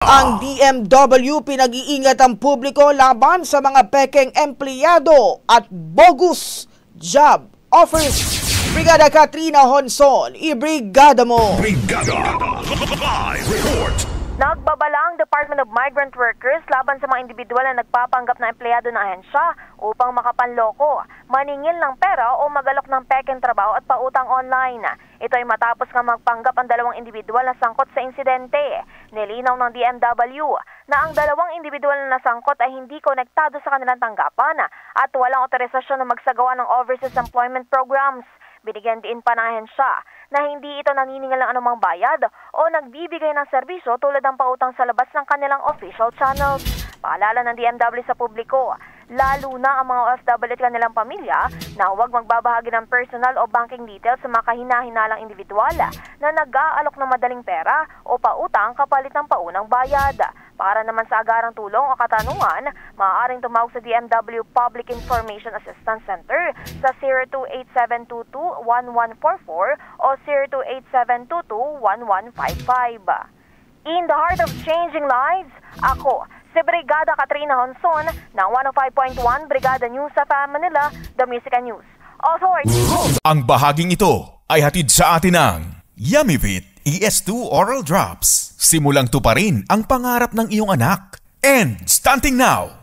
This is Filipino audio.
Ang DMW pinag-iingat ang publiko laban sa mga pekeng empleyado at bogus job offers. Brigada Katrina Honson, ibrigada mo! Brigada Live Report. Nagbabala ang Department of Migrant Workers laban sa mga individual na nagpapanggap na empleyado ng ahensya upang makapanloko, maningil ng pera o magalok ng pekeng trabaho at pautang online. Ito ay matapos nga magpanggap ang dalawang individual na sangkot sa insidente. Nilinaw ng DMW na ang dalawang individual na nasangkot ay hindi konektado sa kanilang tanggapan at walang otorisasyon na magsagawa ng overseas employment programs. Binigyan din pa ng ahensya na hindi ito naniningil ng anumang bayad o nagbibigay ng serbisyo tulad ng pautang sa labas ng kanilang official channels. Paalala ng DMW sa publiko, lalo na ang mga OFW at kanilang pamilya na huwag magbabahagi ng personal o banking details sa mga kahina-hinalang individual na nag-aalok ng madaling pera o pautang kapalit ng paunang bayad. Para naman sa agarang tulong o katanungan, maaaring tumawag sa DMW Public Information Assistance Center sa 0287221144 o 0287221155. In the heart of changing lives, ako, si Brigada Katrina Honson ng 105.1 Brigada News sa Manila, The Music and News Authority. Ang bahaging ito ay hatid sa atin ng Yummyvit ES2 Oral Drops. Simulang tuparin ang pangarap ng iyong anak. And stunting now,